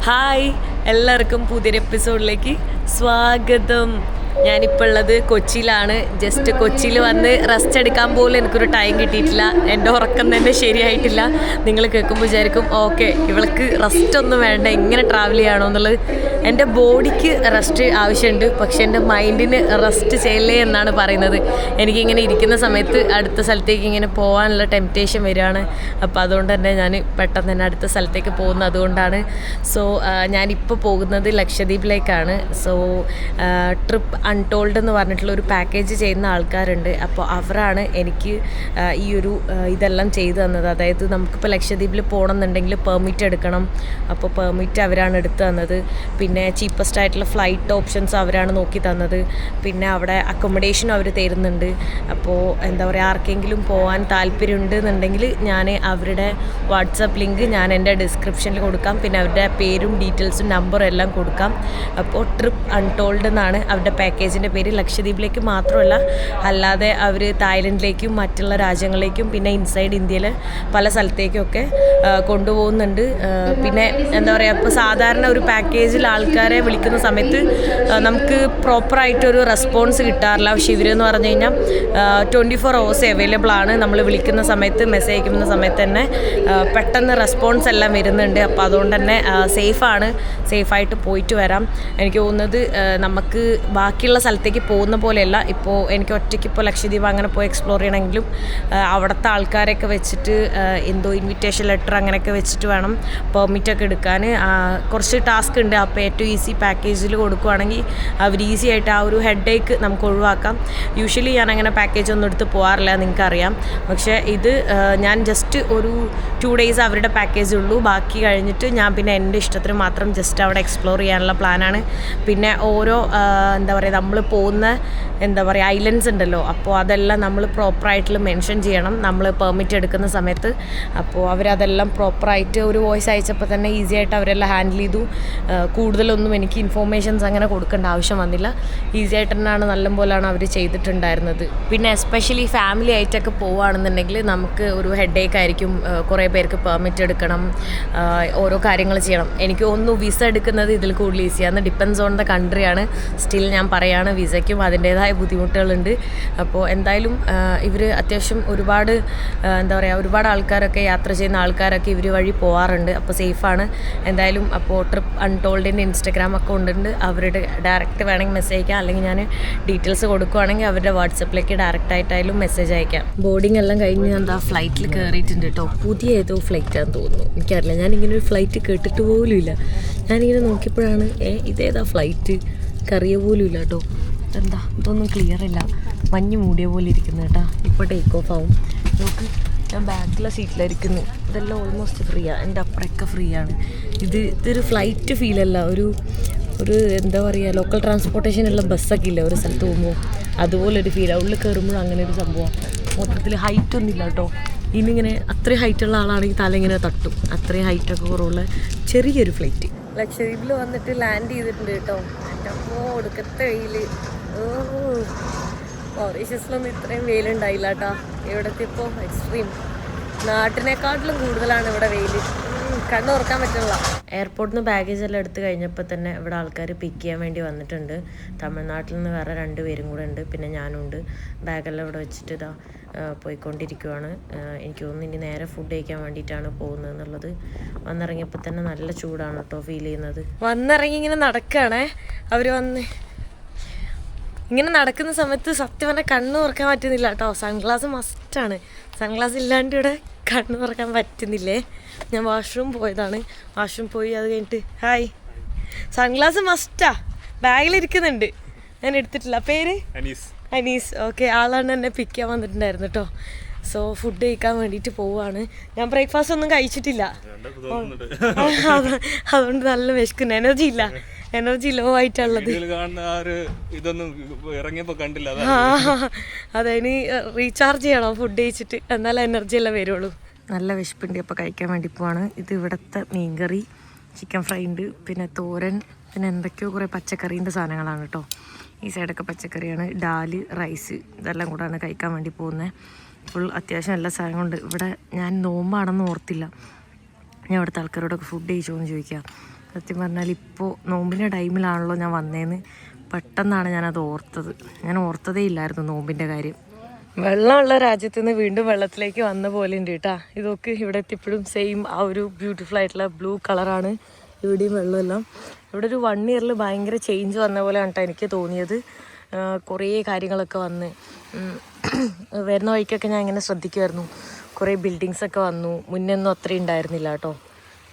Hi, എല്ലാവർക്കും പുതിയൊരു എപ്പിസോഡിലേക്ക് സ്വാഗതം. ഞാനിപ്പോൾ ഉള്ളത് കൊച്ചിയിലാണ്. ജസ്റ്റ് കൊച്ചിയിൽ വന്ന് റെസ്റ്റ് എടുക്കാൻ പോലും എനിക്കൊരു ടൈം കിട്ടിയിട്ടില്ല. എൻ്റെ ഉറക്കം തന്നെ ശരിയായിട്ടില്ല. നിങ്ങൾ കേൾക്കുമ്പോൾ വിചാരിക്കും ഓക്കെ ഇവൾക്ക് റെസ്റ്റ് ഒന്നും വേണ്ട, എങ്ങനെ ട്രാവൽ ചെയ്യണോ എന്നുള്ളത്. എൻ്റെ ബോഡിക്ക് റെസ്റ്റ് ആവശ്യമുണ്ട്, പക്ഷേ എൻ്റെ മൈൻഡിന് റെസ്റ്റ് ചെയ്യല്ലേ എന്നാണ് പറയുന്നത്. എനിക്കിങ്ങനെ ഇരിക്കുന്ന സമയത്ത് അടുത്ത സ്ഥലത്തേക്ക് ഇങ്ങനെ പോകാനുള്ള ടെംപ്റ്റേഷൻ വരികയാണ്. അപ്പോൾ അതുകൊണ്ട് തന്നെ ഞാൻ പെട്ടെന്ന് തന്നെ അടുത്ത സ്ഥലത്തേക്ക് പോകുന്നത് അതുകൊണ്ടാണ്. സോ ഞാനിപ്പോൾ പോകുന്നത് ലക്ഷദ്വീപിലേക്കാണ്. സോ ട്രിപ്പ് അൺടോൾഡ് എന്ന് പറഞ്ഞിട്ടുള്ള ഒരു പാക്കേജ് ചെയ്യുന്ന ആൾക്കാരുണ്ട്. അപ്പോൾ അവരാണ് എനിക്ക് ഈ ഒരു ഇതെല്ലാം ചെയ്തു തന്നത്. അതായത് നമുക്കിപ്പോൾ ലക്ഷദ്വീപിൽ പോകണമെന്നുണ്ടെങ്കിൽ പെർമിറ്റ് എടുക്കണം. അപ്പോൾ പെർമിറ്റ് അവരാണ് എടുത്തു തന്നത്. പിന്നെ ചീപ്പസ്റ്റ് ആയിട്ടുള്ള ഫ്ലൈറ്റ് ഓപ്ഷൻസ് അവരാണ് നോക്കി തന്നത്. പിന്നെ അവിടെ അക്കോമഡേഷനും അവർ തരുന്നുണ്ട്. അപ്പോൾ എന്താ പറയുക, ആർക്കെങ്കിലും പോകാൻ താല്പര്യമുണ്ട് എന്നുണ്ടെങ്കിൽ ഞാൻ അവരുടെ വാട്സപ്പ് ലിങ്ക് ഞാൻ എൻ്റെ ഡിസ്ക്രിപ്ഷനിൽ കൊടുക്കാം. പിന്നെ അവരുടെ പേരും ഡീറ്റെയിൽസും നമ്പറും എല്ലാം കൊടുക്കാം. അപ്പോൾ ട്രിപ്പ് അൺടോൾഡ് എന്നാണ് അവരുടെ പാക്കേജിൻ്റെ പേര്. ലക്ഷദ്വീപിലേക്ക് മാത്രമല്ല, അല്ലാതെ അവർ തായ്ലൻഡിലേക്കും മറ്റുള്ള രാജ്യങ്ങളിലേക്കും പിന്നെ ഇൻസൈഡ് ഇന്ത്യയിൽ പല സ്ഥലത്തേക്കൊക്കെ കൊണ്ടുപോകുന്നുണ്ട്. പിന്നെ എന്താ പറയുക, ഇപ്പോൾ സാധാരണ ഒരു പാക്കേജിൽ ആൾക്കാരെ വിളിക്കുന്ന സമയത്ത് നമുക്ക് പ്രോപ്പറായിട്ടൊരു റെസ്പോൺസ് കിട്ടാറില്ല. പക്ഷേ ഇവരെന്ന് പറഞ്ഞു കഴിഞ്ഞാൽ 24 hours അവൈലബിൾ ആണ്. നമ്മൾ വിളിക്കുന്ന സമയത്ത് മെസ്സേജ് അയക്കുന്ന സമയത്ത് തന്നെ പെട്ടെന്ന് റെസ്പോൺസ് എല്ലാം വരുന്നുണ്ട്. അപ്പോൾ അതുകൊണ്ട് തന്നെ സേഫായിട്ട് പോയിട്ട് വരാം. എനിക്ക് തോന്നുന്നത് നമുക്ക് ബാക്കിയുള്ള സ്ഥലത്തേക്ക് പോകുന്ന പോലെയല്ല. ഇപ്പോൾ എനിക്ക് ഒറ്റയ്ക്ക് ഇപ്പോൾ ലക്ഷദ്വീപ് അങ്ങനെ പോയി എക്സ്പ്ലോർ ചെയ്യണമെങ്കിലും അവിടുത്തെ ആൾക്കാരെയൊക്കെ വെച്ചിട്ട് എന്തോ ഇൻവിറ്റേഷൻ ലെറ്റർ അങ്ങനെയൊക്കെ വെച്ചിട്ട് വേണം പെർമിറ്റൊക്കെ എടുക്കാൻ. കുറച്ച് ടാസ്ക് ഉണ്ട്. അപ്പോൾ ഏറ്റവും ഈസി പാക്കേജിൽ കൊടുക്കുകയാണെങ്കിൽ അവർ ഈസി ആയിട്ട് ആ ഒരു ഹെഡ് ഏക്ക് നമുക്ക് ഒഴിവാക്കാം. യൂഷ്വലി ഞാൻ അങ്ങനെ പാക്കേജ് ഒന്നും എടുത്ത് പോകാറില്ല, നിങ്ങൾക്കറിയാം. പക്ഷേ ഇത് ഞാൻ ജസ്റ്റ് ഒരു 2 days അവരുടെ പാക്കേജ് ഉള്ളൂ. ബാക്കി കഴിഞ്ഞിട്ട് ഞാൻ പിന്നെ എൻ്റെ ഇഷ്ടത്തിന് മാത്രം ജസ്റ്റ് അവിടെ എക്സ്പ്ലോർ ചെയ്യാനുള്ള പ്ലാനാണ്. പിന്നെ ഓരോ എന്താ പറയുക, നമ്മൾ പോകുന്ന ഐലൻഡ്സ് ഉണ്ടല്ലോ, അപ്പോൾ അതെല്ലാം നമ്മൾ പ്രോപ്പറായിട്ട് മെൻഷൻ ചെയ്യണം നമ്മൾ പെർമിറ്റ് എടുക്കുന്ന സമയത്ത്. അപ്പോൾ അവരതെല്ലാം പ്രോപ്പറായിട്ട് ഒരു വോയിസ് അയച്ചപ്പോൾ തന്നെ ഈസി ആയിട്ട് അവരെല്ലാം ഹാൻഡിൽ ചെയ്തു. കൂടുതലൊന്നും എനിക്ക് ഇൻഫോർമേഷൻസ് അങ്ങനെ കൊടുക്കേണ്ട ആവശ്യം വന്നില്ല. ഈസി ആയിട്ട് തന്നെയാണ് നല്ലപോലെയാണ് അവർ ചെയ്തിട്ടുണ്ടായിരുന്നത്. പിന്നെ എസ്പെഷ്യലി ഫാമിലി ആയിട്ടൊക്കെ പോവുകയാണെന്നുണ്ടെങ്കിൽ നമുക്ക് ഒരു ഹെഡ് ഏക്ക് ആയിരിക്കും. കുറേ പേർക്ക് പെർമിറ്റ് എടുക്കണം, ഓരോ കാര്യങ്ങൾ ചെയ്യണം. എനിക്ക് തോന്നുന്നു വിസ എടുക്കുന്നത് ഇതിൽ കൂടുതൽ ഈസിയാണ്. ഡിപ്പെൻസ് ഓൺ ദ കൺട്രിയാണ്. സ്റ്റിൽ ഞാൻ പറയാണ്, വിസയ്ക്കും അതിൻ്റേതായ ബുദ്ധിമുട്ടുകളുണ്ട്. അപ്പോൾ എന്തായാലും ഇവർ അത്യാവശ്യം ഒരുപാട് ആൾക്കാരൊക്കെ യാത്ര ചെയ്യുന്ന ആൾക്കാരൊക്കെ ഇവർ വഴി പോകാറുണ്ട്. അപ്പോൾ സേഫാണ് എന്തായാലും. അപ്പോൾ ട്രിപ്പ് അൺടോൾഡിൻ്റെ ഇൻസ്റ്റഗ്രാം അക്കൗണ്ട് ഉണ്ട്. അവരുടെ ഡയറക്റ്റ് വേണമെങ്കിൽ മെസ്സേജ് അയക്കാം, അല്ലെങ്കിൽ ഞാൻ ഡീറ്റെയിൽസ് കൊടുക്കുകയാണെങ്കിൽ അവരുടെ വാട്സപ്പിലേക്ക് ഡയറക്റ്റ് ആയിട്ടായാലും മെസ്സേജ് അയക്കാം. ബോർഡിംഗ് എല്ലാം കഴിഞ്ഞ് എന്താ ഫ്ലൈറ്റിൽ കയറിയിട്ടുണ്ട് കേട്ടോ. പുതിയ ഏതോ ഫ്ലൈറ്റാണെന്ന് തോന്നുന്നു, എനിക്കറിയില്ല. ഞാനിങ്ങനെ ഒരു ഫ്ലൈറ്റ് കേട്ടിട്ട് പോലും ഇല്ല. ഞാനിങ്ങനെ നോക്കിയപ്പോഴാണ് ഇതേതാ ഫ്ലൈറ്റ് കറിയ പോലും ഇല്ല കേട്ടോ. എന്താ ഇതൊന്നും ക്ലിയർ ഇല്ല, മഞ്ഞ് മൂടിയ പോലെ ഇരിക്കുന്നു കേട്ടോ. ഇപ്പോൾ ടേക്ക് ഓഫ് ആവും. നോക്ക്, ഞാൻ ബാക്കിലെ സീറ്റിലായിരിക്കുന്നു. ഇതെല്ലാം ഓൾമോസ്റ്റ് ഫ്രീയാണ്. എൻ്റെ അപ്പുറമൊക്കെ ഫ്രീ ആണ്. ഇതൊരു ഫ്ലൈറ്റ് ഫീലല്ല, ഒരു എന്താ പറയുക, ലോക്കൽ ട്രാൻസ്പോർട്ടേഷനുള്ള ബസ്സൊക്കെ ഇല്ല ഒരു സ്ഥലത്ത് പോകുമ്പോൾ, അതുപോലൊരു ഫീലാണ്. ഉള്ളിൽ കയറുമ്പോഴും അങ്ങനെ ഒരു സംഭവം. മൊത്തത്തിൽ ഹൈറ്റൊന്നും ഇല്ല കേട്ടോ. ഇനിയിങ്ങനെ അത്രയും ഹൈറ്റുള്ള ആളാണെങ്കിൽ തല ഇങ്ങനെ തട്ടും. അത്രയും ഹൈറ്റൊക്കെ കുറവുള്ള ചെറിയൊരു ഫ്ലൈറ്റ്. ലക്ഷദ്വീപിൽ വന്നിട്ട് ലാൻഡ് ചെയ്തിട്ടുണ്ട് കേട്ടോ. അപ്പോൾ ഒടുക്കത്തെ വെയിൽ. മൗറീഷ്യസിലൊന്നും ഇത്രയും വെയിലുണ്ടായില്ല കേട്ടോ. ഇവിടുത്തെ ഇപ്പോൾ എക്സ്ട്രീം. നാട്ടിനേക്കാട്ടിലും കൂടുതലാണ് ഇവിടെ വെയിൽ. കണ്ണു തുറക്കാൻ പറ്റില്ല. എയർപോർട്ടിൽ നിന്ന് ബാഗേജ് എല്ലാം എടുത്ത് കഴിഞ്ഞപ്പോൾ തന്നെ ഇവിടെ ആൾക്കാർ പിക്ക് ചെയ്യാൻ വേണ്ടി വന്നിട്ടുണ്ട്. തമിഴ്നാട്ടിൽ നിന്ന് വേറെ 2 പേരും കൂടെ ഉണ്ട്, പിന്നെ ഞാനുണ്ട്. ബാഗെല്ലാം ഇവിടെ വെച്ചിട്ട് ഇതാ പോയിക്കൊണ്ടിരിക്കുവാണ്. എനിക്ക് തോന്നുന്നു ഇനി നേരെ ഫുഡ് കഴിക്കാൻ വേണ്ടിയിട്ടാണ് പോകുന്നത് എന്നുള്ളത്. വന്നിറങ്ങിയപ്പോൾ തന്നെ നല്ല ചൂടാണ് കേട്ടോ ഫീൽ ചെയ്യുന്നത്. വന്നിറങ്ങി ഇങ്ങനെ നടക്കുകയാണേ അവർ ഇങ്ങനെ നടക്കുന്ന സമയത്ത് സത്യം പറഞ്ഞാൽ കണ്ണ് തുറക്കാൻ പറ്റുന്നില്ല കേട്ടോ. സൺഗ്ലാസ് മസ്റ്റാണ്. സൺഗ്ലാസ് ഇല്ലാണ്ട് ഇവിടെ കണ്ണ് തുറക്കാൻ പറ്റുന്നില്ലേ. ഞാൻ വാഷ്റൂം പോയതാണ്. വാഷ്റൂം പോയി അത് കഴിഞ്ഞിട്ട് സൺഗ്ലാസ് മസ്റ്റാ ബാഗിലിരിക്കുന്നുണ്ട്. ഞാൻ എടുത്തിട്ടില്ല. പേര് അനീസ്. ഓക്കെ, ആളാണ് എന്നെ പിക്ക് ചെയ്യാൻ വന്നിട്ടുണ്ടായിരുന്നു കേട്ടോ. സോ ഫുഡ് കഴിക്കാൻ വേണ്ടിയിട്ട് പോവുകയാണ്. ഞാൻ ബ്രേക്ക്ഫാസ്റ്റ് ഒന്നും കഴിച്ചിട്ടില്ല, അതുകൊണ്ട് നല്ല വിശക്കുന്നു. എനർജി ലോ ആയിട്ടുള്ളത്. അതെ, ഇനി റീചാർജ് ചെയ്യണം ഫുഡ് കഴിച്ചിട്ട്, എന്നാലേ എനർജി എല്ലാം വരുള്ളൂ. നല്ല വിശപ്പുണ്ട്. അപ്പോൾ കഴിക്കാൻ വേണ്ടി പോവാണ്. ഇത് ഇവിടുത്തെ മീൻകറി, ചിക്കൻ ഫ്രൈ ഉണ്ട്, പിന്നെ തോരൻ, പിന്നെ എന്തൊക്കെയോ കുറേ പച്ചക്കറീൻ്റെ സാധനങ്ങളാണ് കേട്ടോ. ഈ സൈഡൊക്കെ പച്ചക്കറിയാണ്. ഡാല്, റൈസ്, ഇതെല്ലാം കൂടാണ് കഴിക്കാൻ വേണ്ടി പോകുന്നത്. ഫുൾ അത്യാവശ്യം എല്ലാ സാധനങ്ങളുണ്ട്. ഇവിടെ ഞാൻ നോമ്പാണെന്ന് ഓർത്തില്ല. ഞാൻ ഇവിടുത്തെ ആൾക്കാരോടൊക്കെ ഫുഡ് കഴിച്ചോ എന്ന് ചോദിക്കാം. സത്യം പറഞ്ഞാൽ ഇപ്പോൾ നോമ്പിൻ്റെ ടൈമിലാണല്ലോ ഞാൻ വന്നേന്ന്. പെട്ടെന്നാണ് ഞാനത് ഓർത്തത്. ഞാൻ ഓർത്തതേ ഇല്ലായിരുന്നു നോമ്പിൻ്റെ കാര്യം. വെള്ളമുള്ള രാജ്യത്ത് നിന്ന് വീണ്ടും വെള്ളത്തിലേക്ക് വന്ന പോലെ ഉണ്ട് കേട്ടോ. ഇതൊക്കെ ഇവിടെ എത്തിയപ്പോഴും സെയിം ആ ഒരു ബ്യൂട്ടിഫുൾ ആയിട്ടുള്ള ബ്ലൂ കളറാണ് ഇവിടെയും വെള്ളമെല്ലാം. ഇവിടെ ഒരു 1 ഇയറിൽ ഭയങ്കര ചേഞ്ച് വന്ന പോലെയാണ് കേട്ടോ എനിക്ക് തോന്നിയത്. കുറേ കാര്യങ്ങളൊക്കെ വന്ന് വരുന്ന വഴിക്കൊക്കെ ഞാൻ ഇങ്ങനെ ശ്രദ്ധിക്കുമായിരുന്നു. കുറേ ബിൽഡിങ്സൊക്കെ വന്നു. മുന്നൊന്നും അത്രയും ഉണ്ടായിരുന്നില്ല കേട്ടോ.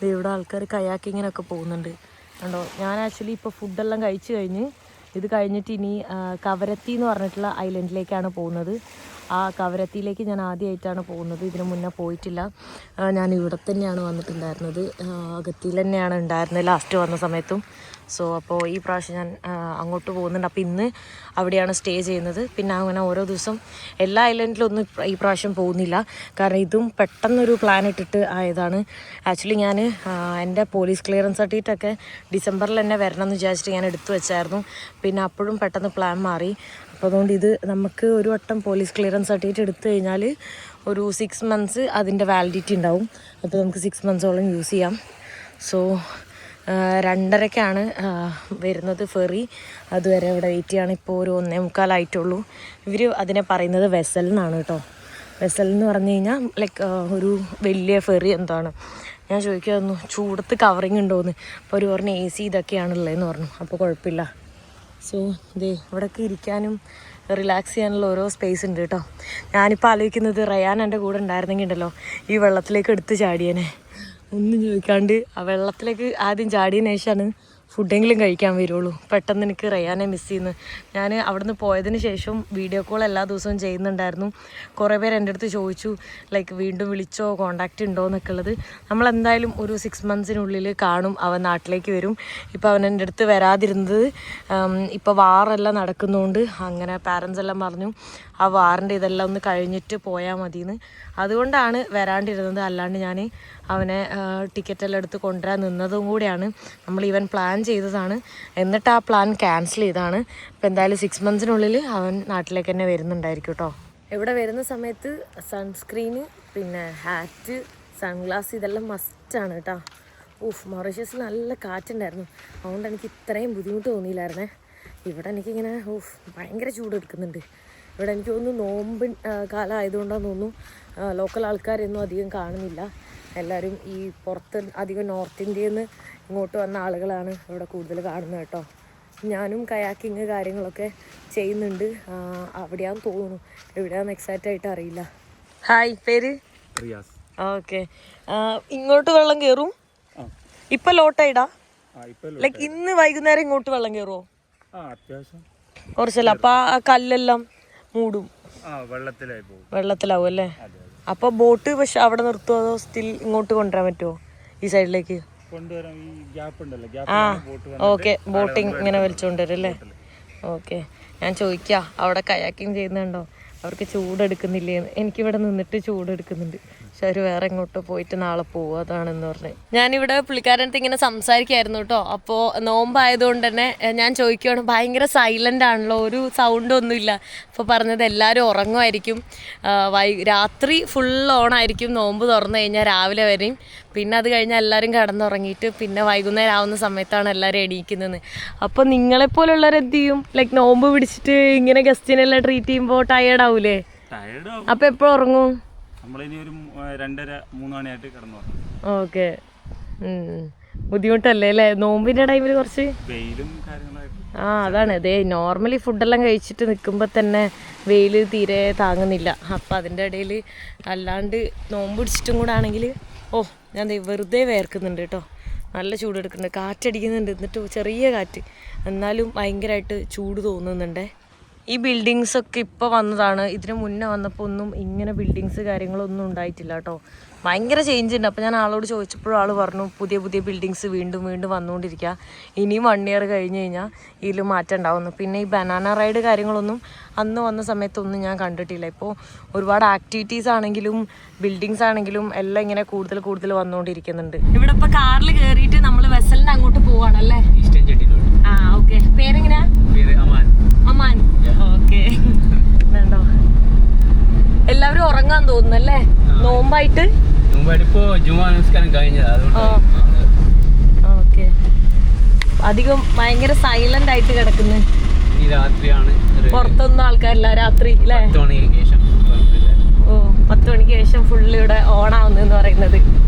ഇവിടെ ആൾക്കാർ കയാക്കിങ്ങിനൊക്കെ പോകുന്നുണ്ട് കണ്ടോ. ഞാൻ ആക്ച്വലി ഇപ്പോൾ ഫുഡെല്ലാം കഴിച്ച് കഴിഞ്ഞ് ഇത് കഴിഞ്ഞിട്ട് ഇനി കവരത്തി എന്ന് പറഞ്ഞിട്ടുള്ള ഐലൻഡിലേക്കാണ് പോകുന്നത്. ആ കവരത്തിയിലേക്ക് ഞാൻ ആദ്യമായിട്ടാണ് പോകുന്നത്. ഇതിനു മുന്നേ പോയിട്ടില്ല. ഞാൻ ഇവിടെ തന്നെയാണ് വന്നിട്ടുണ്ടായിരുന്നത്. അഗത്തിയിൽ തന്നെയാണ് ഉണ്ടായിരുന്നത് ലാസ്റ്റ് വന്ന സമയത്തും. സോ അപ്പോൾ ഈ പ്രാവശ്യം ഞാൻ അങ്ങോട്ട് പോകുന്നുണ്ട്. അപ്പോൾ ഇന്ന് അവിടെയാണ് സ്റ്റേ ചെയ്യുന്നത്. പിന്നെ അങ്ങനെ ഓരോ ദിവസം എല്ലാ ഐലൻഡിലൊന്നും ഈ പ്രാവശ്യം പോകുന്നില്ല. കാരണം ഇതും പെട്ടെന്നൊരു പ്ലാൻ ഇട്ടിട്ട് ആയതാണ്. ആക്ച്വലി ഞാൻ എൻ്റെ പോലീസ് ക്ലിയറൻസ് സർട്ടിഫിക്കറ്റൊക്കെ ഡിസംബറിൽ തന്നെ വരണം എന്ന് വിചാരിച്ചിട്ട് ഞാൻ എടുത്തു വെച്ചായിരുന്നു. പിന്നെ അപ്പോഴും പെട്ടെന്ന് പ്ലാൻ മാറി. അപ്പോൾ അതുകൊണ്ട് ഇത് നമുക്ക് ഒരു വട്ടം പോലീസ് ക്ലിയറൻസ് സർട്ടിഫിക്കറ്റ് എടുത്തു കഴിഞ്ഞാൽ ഒരു 6 months അതിൻ്റെ വാലിഡിറ്റി ഉണ്ടാവും. അപ്പോൾ നമുക്ക് 6 monthsോളം യൂസ് ചെയ്യാം. സോ 2:30-ക്കാണ് വരുന്നത് ഫെറി. അതുവരെ ഇവിടെ വെയിറ്റ് ചെയ്യാണ്. ഇപ്പോൾ ഒരു 1:45 ഇവർ അതിനെ പറയുന്നത് വെസൽ എന്നാണ് കേട്ടോ. വെസൽ എന്ന് പറഞ്ഞു കഴിഞ്ഞാൽ ലൈക്ക് ഒരു വലിയ ഫെറി എന്താണ്. ഞാൻ ചോദിക്കുമായിരുന്നു ചൂടത്ത് കവറിങ് ഉണ്ടോയെന്ന്. അപ്പോൾ ഒരു പറഞ്ഞ് AC ഇതൊക്കെയാണുള്ളതെന്ന് പറഞ്ഞു. അപ്പോൾ കുഴപ്പമില്ല. സോ ഇവിടെയൊക്കെ ഇരിക്കാനും റിലാക്സ് ചെയ്യാനുള്ള ഓരോ സ്പേസ് ഉണ്ട് കേട്ടോ. ഞാനിപ്പോൾ ആലോചിക്കുന്നത് റയാൻ എൻ്റെ കൂടെ ഉണ്ടായിരുന്നെങ്കിൽ ഉണ്ടല്ലോ ഈ വെള്ളത്തിലേക്ക് എടുത്ത് ചാടിയനെ. ഒന്നും ചോദിക്കാണ്ട് ആ വെള്ളത്തിലേക്ക് ആദ്യം ചാടിയതിന് ശേഷമാണ് ഫുഡെങ്കിലും കഴിക്കാൻ വരുള്ളൂ. പെട്ടെന്ന് എനിക്ക് റയാനെ മിസ് ചെയ്യുന്നു. ഞാൻ അവിടുന്ന് പോയതിന് ശേഷം വീഡിയോ കോൾ എല്ലാ ദിവസവും ചെയ്യുന്നുണ്ടായിരുന്നു. കുറേ പേര് എൻ്റെ അടുത്ത് ചോദിച്ചു ലൈക്ക് വീണ്ടും വിളിച്ചോ കോണ്ടാക്റ്റ് ഉണ്ടോ എന്നൊക്കെ ഉള്ളത്. നമ്മളെന്തായാലും ഒരു 6 monthsനുള്ളിൽ കാണും. അവൻ നാട്ടിലേക്ക് വരും. ഇപ്പോൾ അവൻ എൻ്റെ അടുത്ത് വരാതിരുന്നത് ഇപ്പോൾ വാറെല്ലാം നടക്കുന്നതുകൊണ്ട് അങ്ങനെ പാരൻസ് എല്ലാം പറഞ്ഞു ആ വാറിൻ്റെ ഇതെല്ലാം ഒന്ന് കഴിഞ്ഞിട്ട് പോയാൽ മതിയെന്ന്. അതുകൊണ്ടാണ് വരാണ്ടിരുന്നത്. അല്ലാണ്ട് ഞാൻ അവനെ ടിക്കറ്റെല്ലാം എടുത്ത് കൊണ്ടുവരാൻ നിന്നതും കൂടിയാണ്. നമ്മൾ ഈവൻ പ്ലാൻ ചെയ്തതാണ്. എന്നിട്ട് ആ പ്ലാൻ ക്യാൻസൽ ചെയ്താണ്. അപ്പോൾ എന്തായാലും 6 monthsനുള്ളിൽ അവൻ നാട്ടിലേക്ക് തന്നെ വരുന്നുണ്ടായിരിക്കും കേട്ടോ. ഇവിടെ വരുന്ന സമയത്ത് സൺസ്ക്രീന് പിന്നെ ഹാറ്റ് സൺഗ്ലാസ് ഇതെല്ലാം മസ്റ്റാണ് കേട്ടോ. മൊറീഷ്യസിൽ നല്ല കാറ്റുണ്ടായിരുന്നു. അതുകൊണ്ട് എനിക്ക് ഇത്രയും ബുദ്ധിമുട്ട് തോന്നിയില്ലായിരുന്നേ. ഇവിടെ എനിക്കിങ്ങനെ ഭയങ്കര ചൂട് എടുക്കുന്നുണ്ട്. ഇവിടെ എനിക്ക് തോന്നുന്നു നോമ്പ് കാലം ആയതുകൊണ്ടാണെന്ന് തോന്നുന്നു ലോക്കൽ ആൾക്കാരൊന്നും അധികം കാണുന്നില്ല. എല്ലാവരും ഈ പുറത്ത് അധികം നോർത്ത് ഇന്ത്യയിൽ നിന്ന് ഇങ്ങോട്ട് വന്ന ആളുകളാണ് ഇവിടെ കൂടുതൽ കാണുന്നത് കേട്ടോ. ഞാനും കയാക്കിങ് കാര്യങ്ങളൊക്കെ ചെയ്യുന്നുണ്ട്. അവിടെയാന്ന് തോന്നുന്നു. എവിടെയാന്ന് എക്സാക്റ്റ് ആയിട്ട് അറിയില്ല. ഹായ്, പേര് റിയാസ്. ഓക്കെ. ഇങ്ങോട്ട് വെള്ളം കയറും ഇപ്പം ലോട്ടായിടാ? ലൈക്ക് ഇന്ന് വൈകുന്നേരം ഇങ്ങോട്ട് വെള്ളം കയറുമോ? കുറച്ചല്ല. അപ്പം ആ കല്ലെല്ലാം മൂടും, വെള്ളത്തിലാവും അല്ലേ? അപ്പോൾ ബോട്ട് പക്ഷെ അവിടെ നിർത്തുമോ അതോ സ്റ്റിൽ ഇങ്ങോട്ട് കൊണ്ടുവരാൻ പറ്റുമോ ഈ സൈഡിലേക്ക്? ഓക്കെ, ബോട്ടിങ് ഇങ്ങനെ വലിച്ചുകൊണ്ടുവരും അല്ലേ? ഓക്കെ. ഞാൻ ചോദിക്കാം അവിടെ കയാക്കിങ് ചെയ്യുന്നുണ്ടോ, അവർക്ക് ചൂടെടുക്കുന്നില്ലേന്ന്. എനിക്കിവിടെ നിന്നിട്ട് ചൂടെടുക്കുന്നുണ്ട്. പക്ഷെ അവർ വേറെ എങ്ങോട്ടോ പോയിട്ട് നാളെ പോകും, അതാണെന്ന് പറഞ്ഞത്. ഞാനിവിടെ പുള്ളിക്കാരനടുത്ത് ഇങ്ങനെ സംസാരിക്കായിരുന്നു കേട്ടോ. അപ്പോൾ നോമ്പായതുകൊണ്ട് തന്നെ ഞാൻ ചോദിക്കുവാണ്, ഭയങ്കര സൈലൻ്റ് ആണല്ലോ, ഒരു സൗണ്ടൊന്നുമില്ല. അപ്പോൾ പറഞ്ഞത് എല്ലാവരും ഉറങ്ങുമായിരിക്കും, രാത്രി ഫുൾ ഓണായിരിക്കും നോമ്പ് തുറന്നു കഴിഞ്ഞാൽ രാവിലെ വരെയും. പിന്നെ അത് കഴിഞ്ഞാൽ എല്ലാവരും കിടന്നുറങ്ങിയിട്ട് പിന്നെ വൈകുന്നേരം ആവുന്ന സമയത്താണ് എല്ലാവരും എണീക്കുന്നത്. അപ്പോൾ നിങ്ങളെപ്പോലുള്ളവർ എന്ത് ചെയ്യും? ലൈക്ക് നോമ്പ് പിടിച്ചിട്ട് ഇങ്ങനെ ഗസ്റ്റിനെല്ലാം ട്രീറ്റ് ചെയ്യുമ്പോൾ ടയേർഡ് ആവൂലേ? അപ്പോൾ എപ്പോൾ ഉറങ്ങും? ഓക്കെ. ബുദ്ധിമുട്ടല്ലേ അല്ലേ നോമ്പിന്റെ ടൈമിൽ കുറച്ച്? അതാണ്. അതെ, നോർമലി ഫുഡെല്ലാം കഴിച്ചിട്ട് നിൽക്കുമ്പോൾ തന്നെ വെയിൽ തീരെ താങ്ങുന്നില്ല. അപ്പം അതിൻ്റെ ഇടയിൽ അല്ലാണ്ട് നോമ്പ് പിടിച്ചിട്ടും കൂടെ ആണെങ്കിൽ ഞാൻ വെറുതെ വേർക്കുന്നുണ്ട് കേട്ടോ. നല്ല ചൂടെടുക്കുന്നുണ്ട്, കാറ്റടിക്കുന്നുണ്ട്. എന്നിട്ട് ചെറിയ കാറ്റ്, എന്നാലും ഭയങ്കരമായിട്ട് ചൂട് തോന്നുന്നുണ്ടേ. ഈ ബിൽഡിങ്സൊക്കെ ഇപ്പോൾ വന്നതാണ്. ഇതിന് മുന്നേ വന്നപ്പോൾ ഒന്നും ഇങ്ങനെ ബിൽഡിങ്സ് കാര്യങ്ങളൊന്നും ഉണ്ടായിട്ടില്ല കേട്ടോ. ഭയങ്കര ചേഞ്ച് ഉണ്ട്. അപ്പോൾ ഞാൻ ആളോട് ചോദിച്ചപ്പോഴും ആൾ പറഞ്ഞു പുതിയ പുതിയ ബിൽഡിങ്സ് വീണ്ടും വീണ്ടും വന്നുകൊണ്ടിരിക്കുക, ഇനിയും 1 year കഴിഞ്ഞ് കഴിഞ്ഞാൽ ഇതിൽ മാറ്റം ഉണ്ടാവുന്നു. പിന്നെ ഈ ബനാന റൈഡ് കാര്യങ്ങളൊന്നും അന്ന് വന്ന സമയത്തൊന്നും ഞാൻ കണ്ടിട്ടില്ല. ഇപ്പോൾ ഒരുപാട് ആക്ടിവിറ്റീസ് ആണെങ്കിലും ബിൽഡിങ്സ് ആണെങ്കിലും എല്ലാം ഇങ്ങനെ കൂടുതൽ കൂടുതൽ വന്നുകൊണ്ടിരിക്കുന്നുണ്ട്. ഇവിടെ ഇപ്പോൾ കാറിൽ കയറിയിട്ട് നമ്മൾ വെസലിൻ്റെ അങ്ങോട്ട് പോവാണല്ലേ? ഓക്കെ. പേരെങ്ങനെയാ? അമാൻ. ഓക്കെ. വേണ്ടോ, എല്ലാവരും ഉറങ്ങാൻ തോന്നുന്നല്ലേ നോമ്പായിട്ട്? ഓക്കെ. അധികം ഭയങ്കര സൈലന്റ് ആയിട്ട് കിടക്കുന്നു. രാത്രിയാണ്, പുറത്തൊന്നും ആൾക്കാരില്ല രാത്രി അല്ലേ? 10 മണിക്ക് ശേഷം. ഓ 10 മണിക്ക് ശേഷം ഫുള്ള് ഇവിടെ ഓണാവുന്നെന്ന് പറയുന്നത്.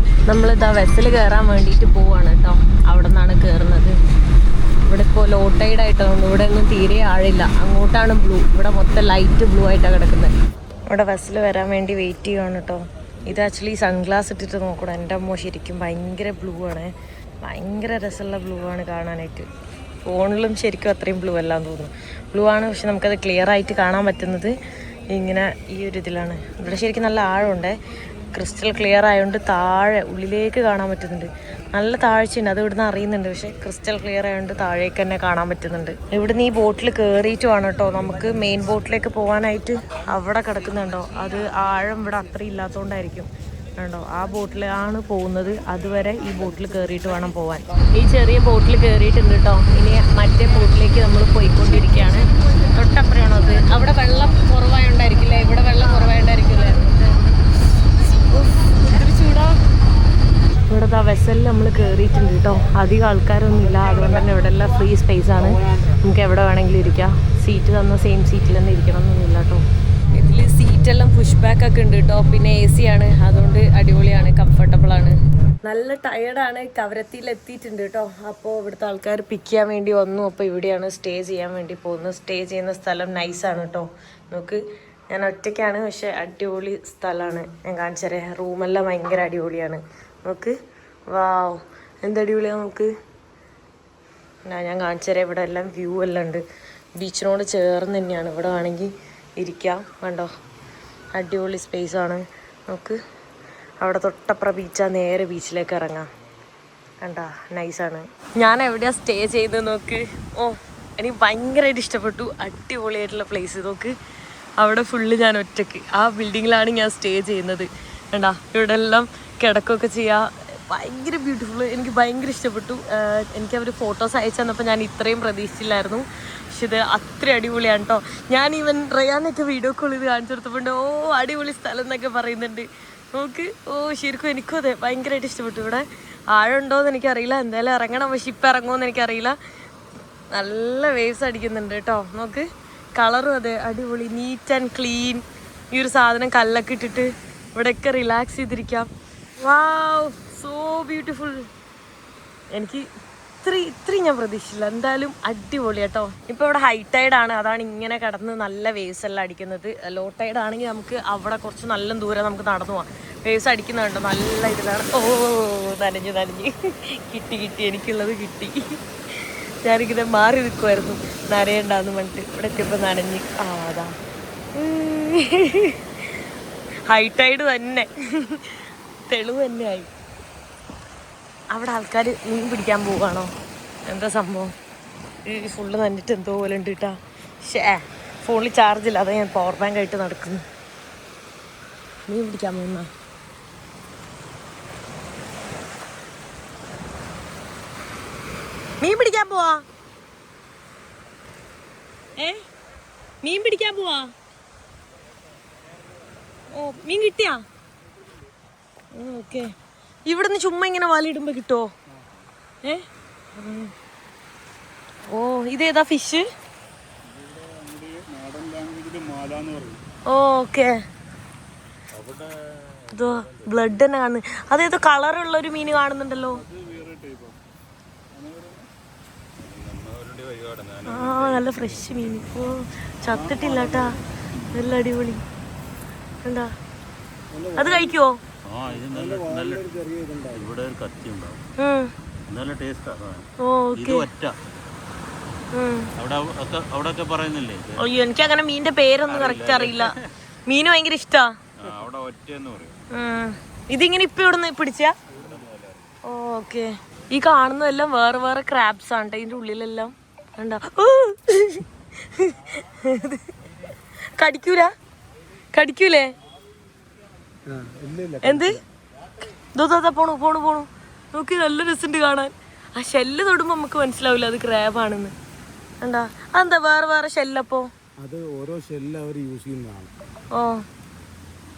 നമ്മളിതാ വെസൽ കയറാൻ വേണ്ടിയിട്ട് പോവാണ് കേട്ടോ. അവിടെ നിന്നാണ് കയറുന്നത്. ഇവിടെ ഇപ്പോൾ ലോ ടൈഡ് ആയിട്ടുണ്ട്. ഇവിടെ ഒന്നും തീരെ ആഴില്ല. അങ്ങോട്ടാണ് ബ്ലൂ. ഇവിടെ മൊത്തം ലൈറ്റ് ബ്ലൂ ആയിട്ടാണ് കിടക്കുന്നത്. ഇവിടെ വെസൽ വരാൻ വേണ്ടി വെയിറ്റ് ചെയ്യുവാണ് കേട്ടോ. ഇത് ആക്ച്വലി സൺഗ്ലാസ് ഇട്ടിട്ട് നോക്കണം. എൻ്റെ അമ്മ ശരിക്കും ഭയങ്കര ബ്ലൂ ആണ്. ഭയങ്കര രസമുള്ള ബ്ലൂ ആണ് കാണാനായിട്ട്. ഫോണിലും ശരിക്കും അത്രയും ബ്ലൂ അല്ലാന്ന് തോന്നുന്നു. ബ്ലൂ ആണ്, പക്ഷെ നമുക്കത് ക്ലിയർ ആയിട്ട് കാണാൻ പറ്റുന്നത് ഇങ്ങനെ ഈ ഒരു ഇതിലാണ്. ഇവിടെ ശരിക്കും നല്ല ആഴമുണ്ട്. ക്രിസ്റ്റൽ ക്ലിയർ ആയതുകൊണ്ട് താഴെ ഉള്ളിലേക്ക് കാണാൻ പറ്റുന്നുണ്ട്. നല്ല താഴ്ചയുണ്ട്, അത് ഇവിടുന്ന് അറിയുന്നുണ്ട്. പക്ഷേ ക്രിസ്റ്റൽ ക്ലിയർ ആയതുകൊണ്ട് താഴേക്ക് തന്നെ കാണാൻ പറ്റുന്നുണ്ട്. ഇവിടുന്ന് ഈ ബോട്ടിൽ കയറിയിട്ട് വേണം കേട്ടോ നമുക്ക് മെയിൻ ബോട്ടിലേക്ക് പോകാനായിട്ട്. അവിടെ കിടക്കുന്നുണ്ടോ, അത് ആഴം ഇവിടെ അത്രയും ഇല്ലാത്തതുകൊണ്ടായിരിക്കും. ഉണ്ടോ, ആ ബോട്ടിലാണ് പോകുന്നത്. അതുവരെ ഈ ബോട്ടിൽ കയറിയിട്ട് വേണം പോകാൻ. ഈ ചെറിയ ബോട്ടിൽ കയറിയിട്ടുണ്ട് കേട്ടോ. ഇനി മറ്റേ ബോട്ടിലേക്ക് നമ്മൾ പോയിക്കൊണ്ടിരിക്കുകയാണ്. തൊട്ടപ്പുറമാണോ അത്? അവിടെ വെള്ളം കുറവായോണ്ടായിരിക്കില്ലേ? ഇവിടെ വെള്ളം കുറവായോണ്ടായിരിക്കില്ലേ? ഇതൊരു ചൂടാ. ഇവിടുത്തെ ആ വെസലിൽ നമ്മൾ കയറിയിട്ടുണ്ട് കേട്ടോ. അധികം ആൾക്കാരൊന്നുമില്ല, അതുകൊണ്ട് തന്നെ ഇവിടെ എല്ലാം ഫ്രീ സ്പേസ് ആണ്. നമുക്ക് എവിടെ വേണമെങ്കിലും ഇരിക്കാം. സീറ്റ് തന്ന സെയിം സീറ്റിൽ തന്നെ ഇരിക്കണം എന്നൊന്നുമില്ല കേട്ടോ. ഇതിൽ സീറ്റെല്ലാം പുഷ് ബാക്ക് ഒക്കെ ഉണ്ട് കേട്ടോ. പിന്നെ AC ആണ്, അതുകൊണ്ട് അടിപൊളിയാണ്, കംഫർട്ടബിൾ ആണ്. നല്ല ടയർഡാണ്. കവരത്തിയിൽ എത്തിയിട്ടുണ്ട് കേട്ടോ. അപ്പോൾ ഇവിടുത്തെ ആൾക്കാർ പിക്ക് ചെയ്യാൻ വേണ്ടി വന്നു. അപ്പോൾ ഇവിടെയാണ് സ്റ്റേ ചെയ്യാൻ വേണ്ടി പോകുന്നത്. സ്റ്റേ ചെയ്യുന്ന സ്ഥലം നൈസാണ് കേട്ടോ. നമുക്ക് ഞാൻ ഒറ്റയ്ക്കാണ്, പക്ഷെ അടിപൊളി സ്ഥലമാണ്. ഞാൻ കാണിച്ചു തരാം. റൂമെല്ലാം ഭയങ്കര അടിപൊളിയാണ്. നമുക്ക് വാവ്, എന്തടിപൊളിയാണ്. നമുക്ക് ഞാൻ കാണിച്ചു തരാം. ഇവിടെ എല്ലാം വ്യൂ എല്ലാം ഉണ്ട്. ബീച്ചിനോട് ചേർന്ന് തന്നെയാണ്. ഇവിടെ വേണമെങ്കിൽ ഇരിക്കാം. കണ്ടോ, അടിപൊളി സ്പേസാണ്. നമുക്ക് അവിടെ തൊട്ടപ്പുറ ബീച്ചാ, നേരെ ബീച്ചിലേക്ക് ഇറങ്ങാം. കണ്ടാ, നൈസാണ്. ഞാൻ എവിടെയാണ് സ്റ്റേ ചെയ്തത് നോക്ക്. ഓ, എനിക്ക് ഭയങ്കരമായിട്ട് ഇഷ്ടപ്പെട്ടു. അടിപൊളിയായിട്ടുള്ള പ്ലേസ്. നോക്ക്, അവിടെ ഫുള്ള് ഞാൻ ഒറ്റയ്ക്ക്. ആ ബിൽഡിങ്ങിലാണ് ഞാൻ സ്റ്റേ ചെയ്യുന്നത്. കണ്ടാ, ഇവിടെ എല്ലാം കിടക്കുകയൊക്കെ ചെയ്യാം. ഭയങ്കര ബ്യൂട്ടിഫുൾ. എനിക്ക് ഭയങ്കര ഇഷ്ടപ്പെട്ടു. എനിക്ക് അവർ ഫോട്ടോസ് അയച്ചു തന്നപ്പോൾ ഞാൻ ഇത്രയും പ്രതീക്ഷിച്ചില്ലായിരുന്നു. പക്ഷെ ഇത് അത്ര അടിപൊളിയാണ് കേട്ടോ. ഞാൻ ഈവൻ റയാനൊക്കെ വീഡിയോ കോൾ ചെയ്ത് കാണിച്ചു കൊടുത്തപ്പോണ്ട് ഓ അടിപൊളി സ്ഥലം എന്നൊക്കെ പറയുന്നുണ്ട്. നോക്ക്, ഓ ശരിക്കും എനിക്കും അതെ ഭയങ്കരമായിട്ട് ഇഷ്ടപ്പെട്ടു. ഇവിടെ ആഴമുണ്ടോയെന്ന് എനിക്കറിയില്ല, എന്തായാലും ഇറങ്ങണം. പക്ഷെ ഇപ്പം ഇറങ്ങുമെന്ന് എനിക്കറിയില്ല. നല്ല വേവ്സ് അടിക്കുന്നുണ്ട് കേട്ടോ. നോക്ക്, കളറും അതെ അടിപൊളി, നീറ്റ് ആൻഡ് ക്ലീൻ. ഈ ഒരു സാധനം കല്ലൊക്കെ ഇട്ടിട്ട് ഇവിടെയൊക്കെ റിലാക്സ് ചെയ്തിരിക്കാം. വാവ്, സോ ബ്യൂട്ടിഫുൾ. എനിക്ക് ഇത്രയും ഞാൻ പ്രതീക്ഷിച്ചില്ല. എന്തായാലും അടിപൊളി കേട്ടോ. ഇപ്പോൾ ഇവിടെ ഹൈ ടൈഡാണ്, അതാണ് ഇങ്ങനെ കിടന്ന് നല്ല വേവ്സ് എല്ലാം അടിക്കുന്നത്. ലോ ടൈഡ് ആണെങ്കിൽ നമുക്ക് അവിടെ കുറച്ച് നല്ല ദൂരം നമുക്ക് നടന്നു പോകാം. വേവ്സ് അടിക്കുന്നുണ്ടോ, നല്ല ഇതിലാണ്. ഓ നനഞ്ഞു കിട്ടി എനിക്കുള്ളത് കിട്ടി. ഞാനിങ്ങനെ മാറി നിൽക്കുമായിരുന്നു നനയണ്ടാന്ന് പറഞ്ഞിട്ട്. ഇവിടെ എത്തിയപ്പോൾ നനഞ്ഞ്. അതാ ഹൈ ടൈഡ് തന്നെ, തെളിവ് തന്നെയായി. അവിടെ ആൾക്കാർ മീൻ പിടിക്കാൻ പോവുകയാണോ, എന്താ സംഭവം? ഈ ഫുള്ള് നന്നിട്ട് എന്തോ പോലെ ഉണ്ട് കേട്ടാ. ഫോണിൽ ചാർജില്ല, അതാ ഞാൻ പവർ ബാങ്ക് ആയിട്ട് നടക്കുന്നു. മീൻ പിടിക്കാൻ പോകുന്ന മീൻ പിടിക്കാൻ പോവാ. മീൻ പിടിക്കാൻ പോവാ. ഓ, മീൻ കിട്ടിയാ? ഓക്കെ. ഇവിടുന്ന് ചുമ്മാ ഇങ്ങനെ വലയിടുമ്പോ കിട്ടുമോ? ഓ, ഇതേതാ ഫിഷ്? ഓക്കെ, ഇതോ ബ്ലഡ് തന്നെ കാണുന്നു. അതേതോ കളറുള്ള ഒരു മീന് കാണുന്നുണ്ടല്ലോ. നല്ല ഫ്രഷ് മീൻ. ഓ, ചത്തിട്ടില്ല കേട്ടാ, നല്ല അടിപൊളി. എന്താ അത് കഴിക്കുവോ? അയ്യോ, എനിക്ക് അങ്ങനെ മീനിന്റെ പേരൊന്നും കറക്റ്റ് അറിയില്ല. മീന് ഭയങ്കര ഇഷ്ടാ. ഇതിങ്ങനെ ഇപ്പൊ ഇവിടുന്ന് പിടിച്ചാ? ഓക്കെ. ഈ കാണുന്നതെല്ലാം വേറെ വേറെ ക്രാബ്സ് ആണ്. ഇതിന്റെ ഉള്ളിലെല്ലാം കണ്ടാ. കടിക്കൂലേ? എന്ത് പോണു നോക്കി, നല്ല രസമുണ്ട് കാണാൻ. ആ ഷെല്ല് തൊടുമ്പോ നമുക്ക് മനസ്സിലാവില്ല അത് ക്രാബാണെന്ന്. എന്താ അതെന്താ വേറെ വേറെ ഷെല്ലപ്പോ? അത് ഓരോ ഷെല്ല് അവർ യൂസ് ചെയ്യുന്നതാണ്. ഓ,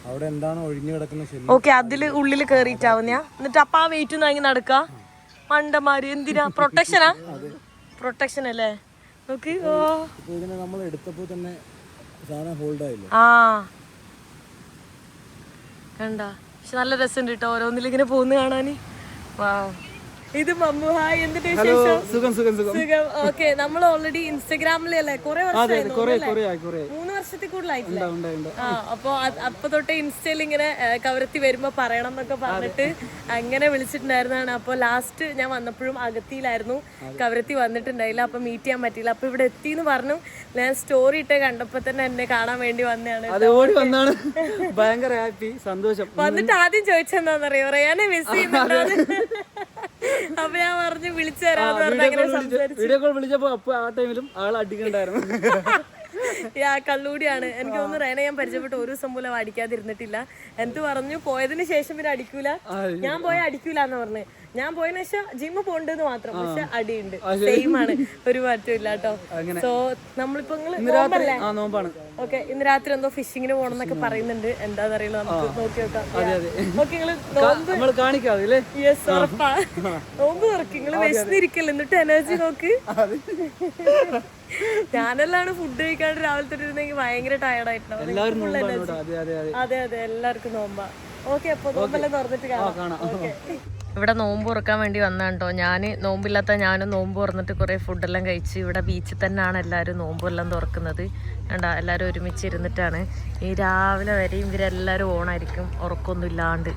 അവിടെ എന്താണ് ഒഴിഞ്ഞു കിടക്കുന്ന ഷെല്ല്. ഓക്കെ, അതില് ഉള്ളില് കേറിയിട്ടാവുന്ന. എന്നിട്ട് അപ്പൊ ആ വെയിറ്റ് വാങ്ങി നടക്ക മണ്ടന്മാര്. എന്തിനാ? പ്രൊട്ടക്ഷനാ? പ്രൊട്ടക്ഷൻ അല്ലേ നോക്ക്. ഓ ഇപ്പൊ ഇതിനെ നമ്മൾ എടുത്തപ്പോ തന്നെ സാധനം ഹോൾഡ് ആയില്ലേ. ആ കണ്ട. പക്ഷെ നല്ല രസമുണ്ട് കേട്ടോ ഓരോന്നിലിങ്ങനെ പോന്ന് കാണാന്. വാ ഇത് മമ്മു. ഹായ്, എന്തിട്ട് വിശേഷം? സുഖം. ഓക്കെ, നമ്മൾ ഓൾറെഡി ഇൻസ്റ്റഗ്രാമിലല്ലേ കുറെ വർഷമായി, 3 വർഷത്തിൽ കൂടുതലായിട്ടില്ല. ആ അപ്പൊ തൊട്ടേ ഇൻസ്റ്റയിൽ ഇങ്ങനെ കവരത്തി വരുമ്പോ പറയണം എന്നൊക്കെ പറഞ്ഞിട്ട് അങ്ങനെ വിളിച്ചിട്ടുണ്ടായിരുന്നതാണ്. അപ്പൊ ലാസ്റ്റ് ഞാൻ വന്നപ്പോഴും അകത്തിയിലായിരുന്നു, കവരത്തി വന്നിട്ടുണ്ടായില്ല, അപ്പൊ മീറ്റ് ചെയ്യാൻ പറ്റിയില്ല. അപ്പൊ ഇവിടെ എത്തിന്ന് പറഞ്ഞു. ഞാൻ സ്റ്റോറി ഇട്ട് കണ്ടപ്പോ തന്നെ എന്നെ കാണാൻ വേണ്ടി വന്നതാണ്. ഭയങ്കര ഹാപ്പി, സന്തോഷം. വന്നിട്ട് ആദ്യം ചോദിച്ചെന്താന്നറിയോ, റയാനെ മിസ് ചെയ്യുന്നുണ്ടോ? അപ്പൊ ഞാൻ പറഞ്ഞു വിളിച്ചു തരാന്ന് പറഞ്ഞു. അങ്ങനെ സംസാരിച്ചു. വീഡിയോ കോൾ വിളിച്ചപ്പോ അപ്പൊ ആ ടൈമിലും ആൾ അടിക്കണ്ടായിരുന്നു. കള്ളൂടിയാണ്. എനിക്ക് തോന്നുന്നു റേനെ ഞാൻ പരിചയപ്പെട്ട് ഒരു ദിവസം പോലും അടിക്കാതിരുന്നിട്ടില്ല. എന്ത് പറഞ്ഞു പോയതിന് ശേഷം പിന്നെ അടിക്കൂല, ഞാൻ പോയ അടിക്കൂല എന്ന് പറഞ്ഞു. ഞാൻ പോയതിനു ശേഷം ജിമ്മ് പോണ്ടെന്ന് മാത്രം, പക്ഷെ അടിയുണ്ട്. സെയിം ആണ്, ഒരു മാറ്റം ഇല്ല കേട്ടോ. സോ നമ്മളിപ്പോ നോമ്പല്ലേ? ഓക്കെ, ഇന്ന് രാത്രി എന്തോ ഫിഷിങ്ങിന് പോകണം എന്നൊക്കെ പറയുന്നുണ്ട്. എന്താന്നറിയില്ല, നമുക്ക് നോക്കി നോക്കാം. ഓക്കെ, നിങ്ങള് നോമ്പ് യെസ് ഉറപ്പാ, നോമ്പ് തുറക്കും. നിങ്ങള് വിശന്നിരിക്കല്ലോ, എന്നിട്ട് എനർജി നോക്ക്. ഞാനെല്ലാണ് ഫുഡ് കഴിക്കാണ്ട് രാവിലെ തൊട്ടിരുന്നെങ്കിൽ ഭയങ്കര ടയർഡായിട്ടുണ്ടാവും. അതെ അതെ, എല്ലാവർക്കും നോമ്പാ. ഓക്കെ, അപ്പൊ നോമ്പെല്ലാം തുറന്നിട്ട് കാണാം. ഇവിടെ നോമ്പ് തുറക്കാൻ വേണ്ടി വന്നാണ്ടോ. ഞാൻ നോമ്പില്ലാത്ത ഞാനും നോമ്പ് തുറന്നിട്ട് കുറേ ഫുഡെല്ലാം കഴിച്ച് ഇവിടെ ബീച്ചിൽ തന്നെയാണ് എല്ലാവരും നോമ്പെല്ലാം തുറക്കുന്നത്. കണ്ടാ, എല്ലാവരും ഒരുമിച്ച് ഇരുന്നിട്ടാണ്. ഈ രാവിലെ വരെയും ഇവരെല്ലാവരും ഓണായിരിക്കും, ഉറക്കമൊന്നും ഇല്ലാണ്ട്.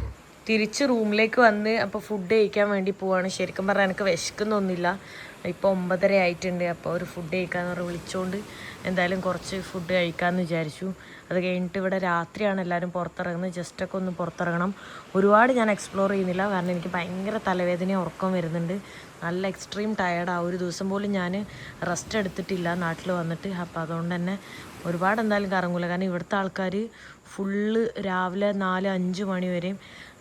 തിരിച്ച് റൂമിലേക്ക് വന്ന് അപ്പോൾ ഫുഡ് കഴിക്കാൻ വേണ്ടി പോവാണ്. ശരിക്കും പറഞ്ഞാൽ എനിക്ക് വിശക്കുന്നൊന്നുമില്ല. ഇപ്പോൾ 9:30 ആയിട്ടുണ്ട്. അപ്പോൾ ഒരു ഫുഡ് കഴിക്കാമെന്ന് പറഞ്ഞ് വിളിച്ചുകൊണ്ട് എന്തായാലും കുറച്ച് ഫുഡ് കഴിക്കാമെന്ന് വിചാരിച്ചു. അത് കഴിഞ്ഞിട്ട് ഇവിടെ രാത്രിയാണ് എല്ലാവരും പുറത്തിറങ്ങുന്നത്. ജസ്റ്റൊക്കെ ഒന്ന് പുറത്തിറങ്ങണം. ഒരുപാട് ഞാൻ എക്സ്പ്ലോർ ചെയ്യുന്നില്ല, കാരണം എനിക്ക് ഭയങ്കര തലവേദനയും ഉറക്കം വരുന്നുണ്ട്. നല്ല എക്സ്ട്രീം ടയർഡാണ്. ഒരു ദിവസം പോലും ഞാൻ റെസ്റ്റ് എടുത്തിട്ടില്ല നാട്ടിൽ വന്നിട്ട്. അപ്പോൾ അതുകൊണ്ട് തന്നെ ഒരുപാട് എന്തായാലും കറങ്ങൂല. കാരണം ഇവിടുത്തെ ആൾക്കാർ ഫുള്ള് രാവിലെ 4-5 മണി വരെയും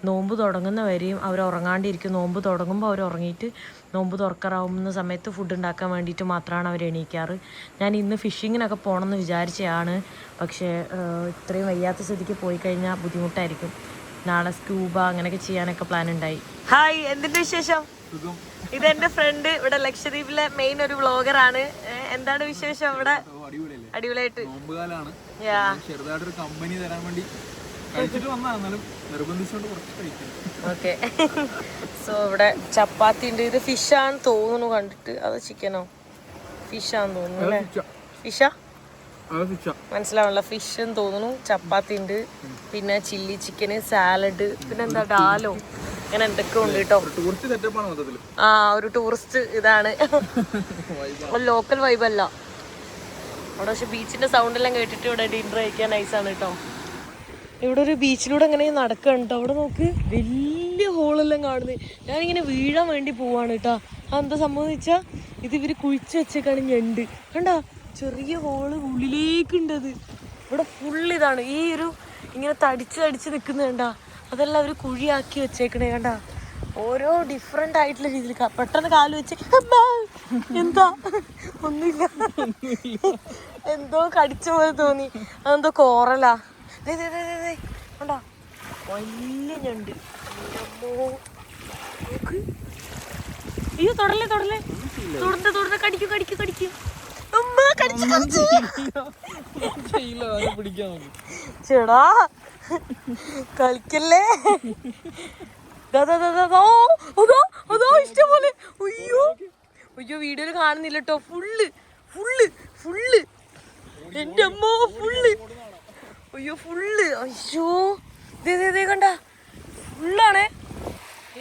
നോമ്പ് തുടങ്ങുന്നവരെയും അവർ ഉറങ്ങാണ്ടിരിക്കും. നോമ്പ് തുടങ്ങുമ്പോൾ അവർ ഉറങ്ങിയിട്ട് നോമ്പ് തുറക്കാറാവുന്ന സമയത്ത് ഫുഡ് ഉണ്ടാക്കാൻ വേണ്ടിയിട്ട് മാത്രമാണ് അവർ എണീക്കാറ്. ഞാൻ ഇന്ന് ഫിഷിങ്ങിനൊക്കെ പോകണമെന്ന് വിചാരിച്ചതാണ്. പക്ഷേ ഇത്രയും വയ്യാത്ത സ്ഥിതിക്ക് പോയി കഴിഞ്ഞാൽ ബുദ്ധിമുട്ടായിരിക്കും. നാളെ സ്കൂബ അങ്ങനെയൊക്കെ ചെയ്യാനൊക്കെ പ്ലാൻ ഉണ്ടായി. ഹായ്, എന്തിന്റെ വിശേഷം? ഇതെന്റെ ഫ്രണ്ട്, ഇവിടെ ലക്ഷദ്വീപിലെ മെയിൻ ഒരു വ്ളോഗറാണ്. എന്താണ് വിശേഷം ഇവിടെ? അടിപൊളിയായിട്ട്. കമ്പനി തരാൻ വേണ്ടി ഓക്കെ. സോ ഇവിടെ ചപ്പാത്തി ഉണ്ട്. ഇത് ഫിഷാന്ന് തോന്നുന്നു കണ്ടിട്ട്. അത് ചിക്കനോ ഫിഷാന്ന് തോന്നുന്നു അല്ലേ? ഫിഷാ മനസ്സിലാവണല്ലോ, ഫിഷ് എന്ന് തോന്നുന്നു. ചപ്പാത്തി ഉണ്ട്, പിന്നെ ചില്ലി ചിക്കന്, സാലഡ്, പിന്നെ എന്താ ഡാലോ, അങ്ങനെ എന്തൊക്കെ ഉണ്ട് കേട്ടോ. ആ, ഒരു ടൂറിസ്റ്റ് ഇതാണ്, ലോക്കൽ വൈബല്ല അവിടെ. പക്ഷെ ബീച്ചിന്റെ സൗണ്ട് എല്ലാം കേട്ടിട്ട് ഇവിടെ ഡിന്നർ കഴിക്കാൻ നൈസാണ് കേട്ടോ. ഇവിടെ ഒരു ബീച്ചിലൂടെ അങ്ങനെ നടക്കുകയാണ് കേട്ടോ. അവിടെ നോക്ക്, വലിയ ഹോളെല്ലാം കാണുന്നത്. ഞാനിങ്ങനെ വീഴാൻ വേണ്ടി പോവാണ് കേട്ടോ. അതെന്താ സംഭവിച്ചാൽ ഇത് ഇവര് കുഴിച്ച് വെച്ചേക്കാണ് ഞണ്ട്. കണ്ടാ, ചെറിയ ഹോള് ഉള്ളിലേക്കുണ്ടത്. ഇവിടെ ഫുൾ ഇതാണ്. ഈ ഒരു ഇങ്ങനെ തടിച്ച് നിൽക്കുന്നത് കണ്ടാ, അതെല്ലാം അവർ കുഴിയാക്കി വെച്ചേക്കണേ. കണ്ടാ, ഓരോ ഡിഫറെൻ്റ് ആയിട്ടുള്ള രീതിയിൽ. പെട്ടെന്ന് കാല് വെച്ച് എന്താ ഒന്നുമില്ല, എന്തോ കടിച്ച പോലെ തോന്നി. അതെന്തോ കോറലാ. കണ്ടാ, വലിയ ഞണ്ട്. അയ്യോ, തൊടല്ലേ തൊടണ്ട, കടിക്കും. ചേടാ കളിക്കല്ലേ. അതോ ഇഷ്ടംപോലെ. അയ്യോ വീഡിയോയിൽ കാണുന്നില്ല കേട്ടോ. ഫുള്ള് എന്റെ അമ്മ ഫുള്ള്. അയ്യോ ഇതേ കണ്ട, ഫുള്ളാണേ.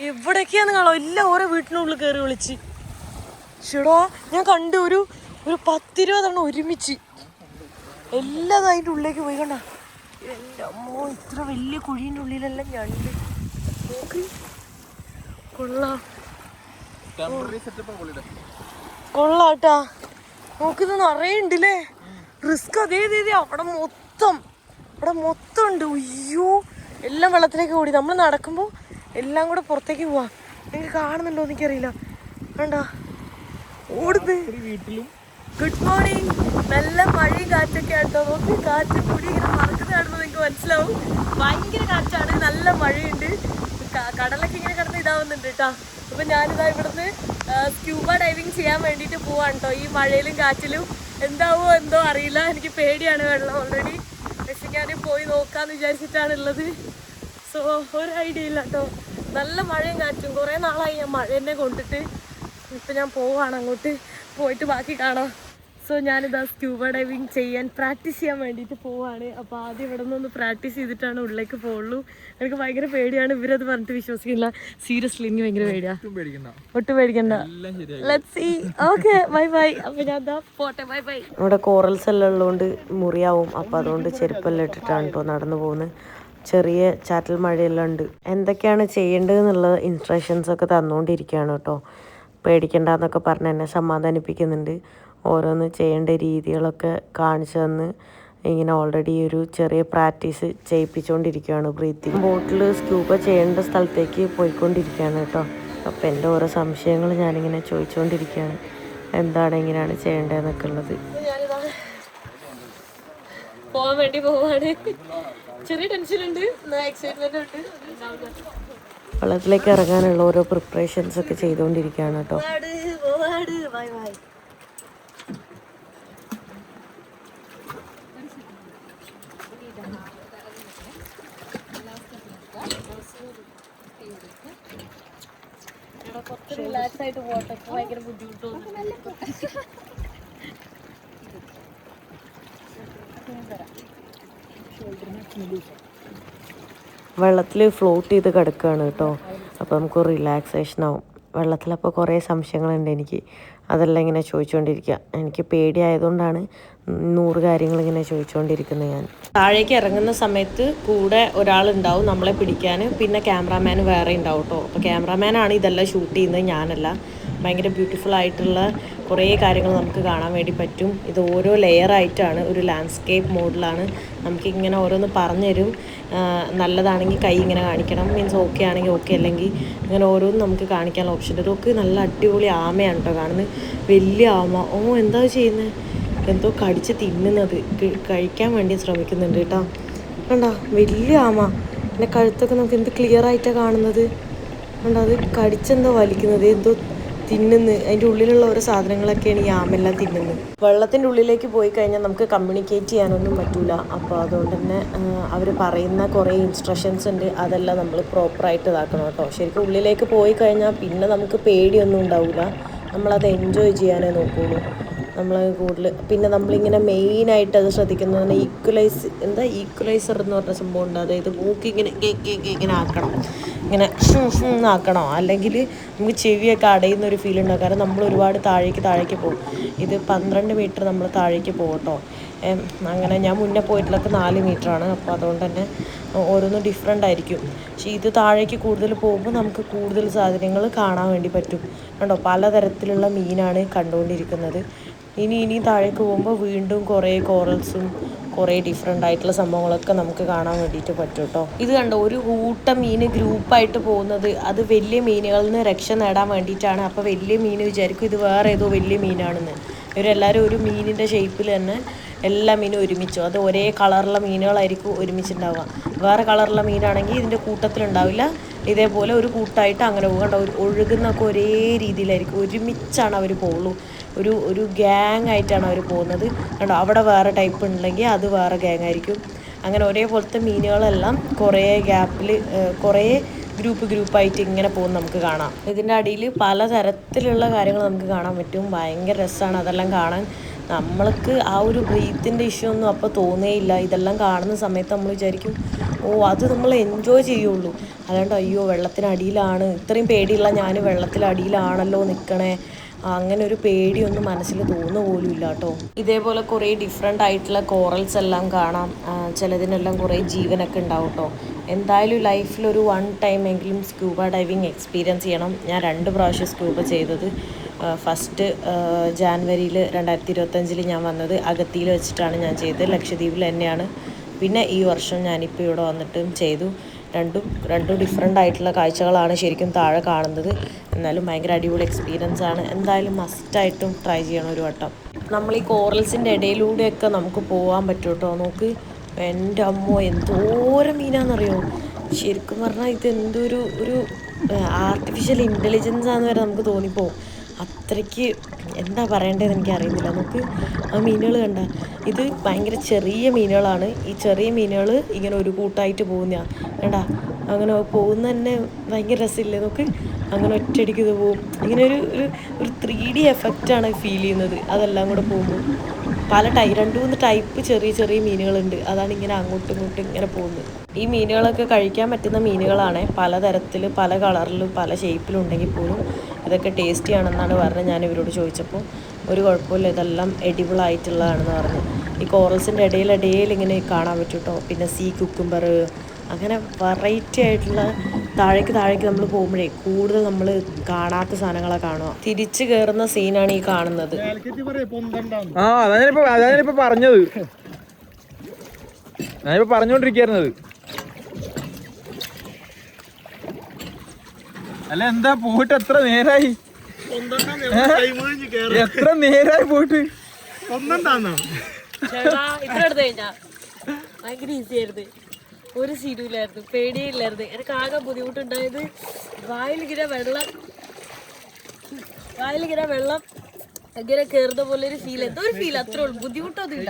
എവിടേക്കാന്ന് കാണാം, എല്ലാം ഓരോ വീട്ടിനുള്ളിൽ കയറി വിളിച്ച്. ചേടാ, ഞാൻ കണ്ടു ഒരു 10-20 ഒരുമിച്ച് എല്ലാം അതിൻ്റെ ഉള്ളിലേക്ക് പോയി. കണ്ട എൻ്റെ അമ്മോ, ഇത്ര വലിയ കുഴീൻ്റെ ഉള്ളിലെല്ലാം ഞണ്ട്. കൊള്ളാട്ടാ. നോക്കിത് നിറയുണ്ടല്ലേ. റിസ്ക്. അതേ അവിടെ മൊത്തം ഉണ്ട്. അയ്യോ, എല്ലാം വെള്ളത്തിലേക്ക് ഓടി. നമ്മൾ നടക്കുമ്പോൾ എല്ലാം കൂടെ പുറത്തേക്ക് പോവാ. നിങ്ങൾക്ക് കാണുന്നുണ്ടോ എനിക്കറിയില്ല. കണ്ടാ ഓടുന്നത്. Good morning. നല്ല മഴയും കാറ്റൊക്കെ ആട്ടോ. നോക്കി, കാറ്റ് കൂടി ഇങ്ങനെ മറക്കുന്നത് കാണുമ്പോൾ നിങ്ങൾക്ക് മനസ്സിലാവും. ഭയങ്കര കാറ്റാണ്, നല്ല മഴയുണ്ട്. കടലൊക്കെ ഇങ്ങനെ കിടന്ന് ഇതാവുന്നുണ്ട് കേട്ടോ. അപ്പം ഞാനിതാ ഇവിടുന്ന് സ്ക്യൂബ ഡൈവിങ് ചെയ്യാൻ വേണ്ടിയിട്ട് പോവാണ് കേട്ടോ. ഈ മഴയിലും കാറ്റിലും എന്താവോ എന്തോ അറിയില്ല, എനിക്ക് പേടിയാണ് വെള്ളം ഓൾറെഡി. പക്ഷെ ഞാൻ പോയി നോക്കാമെന്ന് വിചാരിച്ചിട്ടാണ് ഉള്ളത്. സോ ഒരു ഐഡിയ ഇല്ല കേട്ടോ. നല്ല മഴയും കാറ്റും, കുറേ നാളായി ഞാൻ മഴ തന്നെ കൊണ്ടിട്ട്. ഇപ്പം ഞാൻ പോവാണ് അങ്ങോട്ട്, പോയിട്ട് ബാക്കി കാണാം. സോ ഞാനിതാ സ്ക്യൂബ ഡൈവിങ് പ്രാക്ടീസ് ചെയ്യാൻ വേണ്ടിയിട്ട് പോവാണ്. അപ്പോൾ ആദ്യം ഇവിടെ നിന്നൊന്ന് പ്രാക്ടീസ് ചെയ്തിട്ടാണ് ഉള്ളിലേക്ക് പോകുള്ളൂ. എനിക്ക് ഭയങ്കര പേടിയാണ്, ഇവരത് പറഞ്ഞിട്ട് വിശ്വസിക്കില്ല. സീരിയസ്ലി എനിക്ക് ഭയങ്കര പേടിയാണ്. ഒട്ടും പേടിക്കണ്ട. Let's see. Okay, bye bye. അപ്പോൾ ഞാൻ എന്താ പോട്ടെ, ബൈ ബൈ. ഇവിടെ കോറൽസ് എല്ലാം ഉള്ളതുകൊണ്ട് മുറിയാവും, അപ്പോൾ അതുകൊണ്ട് ചെരുപ്പെല്ലാം ഇട്ടിട്ടാണ് കേട്ടോ നടന്നു പോകുന്നത്. ചെറിയ ചാറ്റൽ മഴയെല്ലാം ഉണ്ട്. എന്തൊക്കെയാണ് ചെയ്യേണ്ടതെന്നുള്ള ഇൻസ്ട്രക്ഷൻസ് ഒക്കെ തന്നുകൊണ്ടിരിക്കുകയാണ് കേട്ടോ. പേടിക്കണ്ടെന്നൊക്കെ പറഞ്ഞ് എന്നെ സമാധാനിപ്പിക്കുന്നുണ്ട്. ഓരോന്ന് ചെയ്യേണ്ട രീതികളൊക്കെ കാണിച്ചു തന്ന് ഇങ്ങനെ ഓൾറെഡി ഒരു ചെറിയ പ്രാക്ടീസ് ചെയ്യിപ്പിച്ചുകൊണ്ടിരിക്കുകയാണ്. ബ്രീത്തിങ് ബോട്ടിൽ സ്ക്യൂബ ചെയ്യേണ്ട സ്ഥലത്തേക്ക് പോയിക്കൊണ്ടിരിക്കുകയാണ് കേട്ടോ. അപ്പോൾ എൻ്റെ ഓരോ സംശയങ്ങൾ ഞാനിങ്ങനെ ചോദിച്ചുകൊണ്ടിരിക്കുകയാണ്, എന്താണ് എങ്ങനെയാണ് ചെയ്യേണ്ടതെന്നൊക്കെ ഉള്ളത്. പോകാൻ വേണ്ടി പോവാണ്. ചെറിയ ടെൻഷനുണ്ട്, എക്സൈറ്റ്മെന്റ് ഉണ്ട്. വെള്ളത്തിലേക്ക് ഇറങ്ങാനുള്ള ഓരോ പ്രിപ്പറേഷൻസ് ഒക്കെ ചെയ്തുകൊണ്ടിരിക്കുകയാണ് കേട്ടോ. കുറച്ച് റിലാക്സ് ആയിട്ട് പോട്ടെ, ഭയങ്കര ബുദ്ധിമുട്ടൊന്നും. വെള്ളത്തിൽ ഫ്ലോട്ട് ചെയ്ത് കിടക്കുകയാണ് കേട്ടോ. അപ്പോൾ നമുക്ക് റിലാക്സേഷൻ ആവും. വെള്ളത്തിലപ്പോൾ കുറേ സംശയങ്ങളുണ്ട് എനിക്ക്, അതെല്ലാം ഇങ്ങനെ ചോദിച്ചുകൊണ്ടിരിക്കുക. എനിക്ക് പേടിയായതുകൊണ്ടാണ് 100 കാര്യങ്ങൾ ഇങ്ങനെ ചോദിച്ചുകൊണ്ടിരിക്കുന്നത്. ഞാൻ താഴേക്ക് ഇറങ്ങുന്ന സമയത്ത് കൂടെ ഒരാളുണ്ടാവും നമ്മളെ പിടിക്കാൻ, പിന്നെ ക്യാമറാമാൻ വേറെ ഉണ്ടാവും കേട്ടോ. അപ്പോൾ ക്യാമറാമാനാണ് ഇതെല്ലാം ഷൂട്ട് ചെയ്യുന്നത്, ഞാനല്ല. ഭയങ്കര ബ്യൂട്ടിഫുൾ ആയിട്ടുള്ള കുറേ കാര്യങ്ങൾ നമുക്ക് കാണാൻ വേണ്ടി പറ്റും. ഇത് ഓരോ ലെയറായിട്ടാണ്, ഒരു ലാൻഡ്സ്കേപ്പ് മോഡിലാണ്. നമുക്കിങ്ങനെ ഓരോന്ന് പറഞ്ഞു തരും. നല്ലതാണെങ്കിൽ കൈ ഇങ്ങനെ കാണിക്കണം, മീൻസ് ഓക്കെ ആണെങ്കിൽ ഓക്കെ, അല്ലെങ്കിൽ അങ്ങനെ ഓരോന്നും നമുക്ക് കാണിക്കാനുള്ള ഓപ്ഷൻ. ഇതൊക്കെ നല്ല അടിപൊളി ആമയാണ് കേട്ടോ കാണുന്നത്, വലിയ ആമ. ഓ, എന്താ ചെയ്യുന്നത്? എന്തോ കടിച്ച് തിന്നുന്നത്, കഴിക്കാൻ വേണ്ടി ശ്രമിക്കുന്നുണ്ട് കേട്ടോ. കണ്ടോ, വലിയ ആമ. എൻ്റെ കഴുത്തൊക്കെ നമുക്ക് എന്ത് ക്ലിയർ ആയിട്ടാണ് കാണുന്നത്. കണ്ടോ, അത് കടിച്ചെന്തോ വലിക്കുന്നത്, എന്തോ തിന്നുന്നു. അതിൻ്റെ ഉള്ളിലുള്ള ഓരോ സാധനങ്ങളൊക്കെയാണ് ഈ ആമെല്ലാം തിന്നുന്നത്. വെള്ളത്തിൻ്റെ ഉള്ളിലേക്ക് പോയി കഴിഞ്ഞാൽ നമുക്ക് കമ്മ്യൂണിക്കേറ്റ് ചെയ്യാനൊന്നും പറ്റില്ല. അപ്പോൾ അതുകൊണ്ട് തന്നെ അവർ പറയുന്ന കുറേ ഇൻസ്ട്രക്ഷൻസ് ഉണ്ട്, അതെല്ലാം നമ്മൾ പ്രോപ്പറായിട്ട് ഇതാക്കണം കേട്ടോ. ശരിക്കും ഉള്ളിലേക്ക് പോയി കഴിഞ്ഞാൽ പിന്നെ നമുക്ക് പേടിയൊന്നും ഉണ്ടാവില്ല, നമ്മളത് എൻജോയ് ചെയ്യാനേ നോക്കുകയുള്ളൂ. നമ്മൾ കൂടുതൽ പിന്നെ നമ്മളിങ്ങനെ മെയിനായിട്ട് അത് ശ്രദ്ധിക്കുന്നത് ഈക്വലൈസർ എന്ന് പറഞ്ഞ സംഭവം ഉണ്ട്. അതായത് മൂക്ക് ഇങ്ങനെ ആക്കണം, ഇങ്ങനെ ആക്കണോ, അല്ലെങ്കിൽ നമുക്ക് ചെവിയൊക്കെ അടയുന്ന ഒരു ഫീൽ ഉണ്ടാകും. കാരണം നമ്മൾ ഒരുപാട് താഴേക്ക് പോകും. ഇത് 12 മീറ്റർ നമ്മൾ താഴേക്ക് പോകും കേട്ടോ. അങ്ങനെ ഞാൻ മുന്നേ പോയിട്ടുള്ളതൊക്കെ 4 മീറ്ററാണ്. അപ്പോൾ അതുകൊണ്ട് തന്നെ ഓരോന്നും ഡിഫറെൻ്റ് ആയിരിക്കും. പക്ഷേ ഇത് താഴേക്ക് കൂടുതൽ പോകുമ്പോൾ നമുക്ക് കൂടുതൽ സാധനങ്ങൾ കാണാൻ വേണ്ടി പറ്റും. കണ്ടോ, പലതരത്തിലുള്ള മീനാണ് കണ്ടുകൊണ്ടിരിക്കുന്നത്. ഇനി താഴേക്ക് പോകുമ്പോൾ വീണ്ടും കുറേ കോറൽസും കുറേ ഡിഫറെൻ്റ് ആയിട്ടുള്ള സംഭവങ്ങളൊക്കെ നമുക്ക് കാണാൻ വേണ്ടിയിട്ട് പറ്റും കേട്ടോ. ഇത് കണ്ടോ, ഒരു കൂട്ടം മീൻ ഗ്രൂപ്പായിട്ട് പോകുന്നത്, അത് വലിയ മീനുകളിൽ നിന്ന് രക്ഷ നേടാൻ വേണ്ടിയിട്ടാണ്. അപ്പോൾ വലിയ മീൻ വിചാരിക്കും ഇത് വേറെ ഏതോ വലിയ മീനാണെന്ന്. ഇവരെല്ലാവരും ഒരു മീനിൻ്റെ ഷേപ്പിൽ തന്നെ എല്ലാ മീനും ഒരുമിച്ചു, അത് ഒരേ കളറുള്ള മീനുകളായിരിക്കും ഒരുമിച്ചുണ്ടാവുക. വേറെ കളറുള്ള മീനാണെങ്കിൽ ഇതിൻ്റെ കൂട്ടത്തിലുണ്ടാവില്ല. ഇതേപോലെ ഒരു കൂട്ടമായിട്ട് അങ്ങനെ പോകണ്ട, ഒഴുകുന്നൊക്കെ ഒരേ രീതിയിലായിരിക്കും, ഒരുമിച്ചാണ് അവർ പോകുള്ളൂ. ഒരു ഗ്യാങ് ആയിട്ടാണ് അവർ പോകുന്നത്. കണ്ടോ, അവിടെ വേറെ ടൈപ്പ് ഉണ്ടെങ്കിൽ അത് വേറെ ഗ്യാങ് ആയിരിക്കും. അങ്ങനെ ഒരേപോലത്തെ മീനുകളെല്ലാം കുറേ ഗ്യാപ്പിൽ കുറേ ഗ്രൂപ്പായിട്ട് ഇങ്ങനെ പോകുന്നത് നമുക്ക് കാണാം. ഇതിൻ്റെ അടിയിൽ പലതരത്തിലുള്ള കാര്യങ്ങൾ നമുക്ക് കാണാൻ പറ്റും. ഭയങ്കര രസമാണ് അതെല്ലാം കാണാൻ. നമ്മൾക്ക് ആ ഒരു ബ്രീത്തിൻ്റെ ഇഷ്യൂ ഒന്നും അപ്പോൾ തോന്നേയില്ല. ഇതെല്ലാം കാണുന്ന സമയത്ത് നമ്മൾ വിചാരിക്കും, അത് നമ്മൾ എൻജോയ് ചെയ്യുള്ളൂ. അല്ലാണ്ട് അയ്യോ വെള്ളത്തിനടിയിലാണ്, ഇത്രയും പേടിയുള്ള ഞാൻ വെള്ളത്തിലടിയിലാണല്ലോ നിൽക്കണേ, അങ്ങനെ ഒരു പേടിയൊന്നും മനസ്സിൽ തോന്നുക പോലും ഇല്ല കേട്ടോ. ഇതേപോലെ കുറേ ഡിഫറെൻ്റ് ആയിട്ടുള്ള കോറൽസ് എല്ലാം കാണാം. ചിലതിനെല്ലാം കുറേ ജീവനൊക്കെ ഉണ്ടാവും കേട്ടോ. എന്തായാലും ലൈഫിലൊരു 1 ടൈം എങ്കിലും സ്ക്യൂബ ഡൈവിങ് എക്സ്പീരിയൻസ് ചെയ്യണം. ഞാൻ 2 പ്രാവശ്യം സ്ക്യൂബ ചെയ്തത്. ഫസ്റ്റ് ജാനുവരിയിൽ 2025 ഞാൻ വന്നത് അഗത്തിയിൽ വെച്ചിട്ടാണ് ഞാൻ ചെയ്തത്, ലക്ഷദ്വീപിൽ തന്നെയാണ്. പിന്നെ ഈ വർഷം ഞാനിപ്പോൾ ഇവിടെ വന്നിട്ടും ചെയ്തു. രണ്ടും ഡിഫറെൻ്റ് ആയിട്ടുള്ള കാഴ്ചകളാണ് ശരിക്കും താഴെ കാണുന്നത്. എന്നാലും ഭയങ്കര അടിപൊളി എക്സ്പീരിയൻസ് ആണ്. എന്തായാലും മസ്റ്റായിട്ടും ട്രൈ ചെയ്യണം ഒരു വട്ടം. നമ്മൾ ഈ കോറൽസിൻ്റെ ഇടയിലൂടെയൊക്കെ നമുക്ക് പോകാൻ പറ്റും കേട്ടോ. നോക്ക്, എൻ്റെ അമ്മോ എന്തോരം മീനാണെന്നറിയോ. ശരിക്കും പറഞ്ഞാൽ ഇത് എന്തൊരു ആർട്ടിഫിഷ്യൽ ഇൻ്റലിജൻസ് ആണെന്ന് വരെ നമുക്ക് തോന്നിപ്പോവും. അത്രയ്ക്ക് എന്താ പറയേണ്ടതെന്ന് എനിക്ക് അറിയുന്നില്ല. നമുക്ക് ആ മീനുകൾ കണ്ട, ഇത് ഭയങ്കര ചെറിയ മീനുകളാണ്. ഈ ചെറിയ മീനുകൾ ഇങ്ങനെ ഒരു കൂട്ടായിട്ട് പോകുന്നതാണ് കണ്ട. അങ്ങനെ പോകുന്ന തന്നെ ഭയങ്കര രസമില്ലേ നമുക്ക്. അങ്ങനെ ഒറ്റയടിക്ക് ഇത് പോവും. ഇങ്ങനെ ഒരു 3D എഫക്റ്റാണ് ഫീൽ ചെയ്യുന്നത് അതെല്ലാം കൂടെ പോകുമ്പോൾ. പല 2-3 ടൈപ്പ് ചെറിയ ചെറിയ മീനുകളുണ്ട്. അതാണ് ഇങ്ങനെ അങ്ങോട്ടും ഇങ്ങോട്ടും ഇങ്ങനെ പോകുന്നത്. ഈ മീനുകളൊക്കെ കഴിക്കാൻ പറ്റുന്ന മീനുകളാണ്. പലതരത്തിൽ പല കളറിലും പല ഷേപ്പിലും ഉണ്ടെങ്കിൽ പോലും ഇതൊക്കെ ടേസ്റ്റി ആണെന്നാണ് പറഞ്ഞത്. ഞാൻ ഇവരോട് ചോദിച്ചപ്പോൾ ഒരു കുഴപ്പമില്ല, ഇതെല്ലാം എഡിബിൾ ആയിട്ടുള്ളതാണെന്ന് പറഞ്ഞു. ഈ കോറൽസിൻ്റെ ഇടയിൽ ഇങ്ങനെ കാണാൻ പറ്റും കേട്ടോ. പിന്നെ സീ കുക്കുംബർ, അങ്ങനെ വെറൈറ്റി ആയിട്ടുള്ള താഴേക്ക് നമ്മൾ പോകുമ്പോഴേ കൂടുതൽ നമ്മൾ കാണാത്ത സാധനങ്ങളെ കാണുക. തിരിച്ചു കയറുന്ന സീനാണ് ഈ കാണുന്നത്. ഞാനിപ്പോ പറഞ്ഞോണ്ടിരിക്കുന്നത്. അല്ല എന്താ പോയിട്ട് എത്ര നേരായി പോയിട്ട് ഇത്ര എടുത്ത് കഴിഞ്ഞാ ഭയങ്കര ഈസി ആയിരുന്നു. ഒരു സീനുമില്ലായിരുന്നു, പേടിയില്ലായിരുന്നു. എനിക്ക് ആകെ ബുദ്ധിമുട്ടുണ്ടായത് വായിലിങ്ങനെ വെള്ളം ഇങ്ങനെ കേറുന്ന പോലെ ഒരു ഫീൽ. എന്തോ ഒരു ഫീൽ, അത്രേ ഉള്ളൂ. ബുദ്ധിമുട്ടൊന്നും ഇല്ല.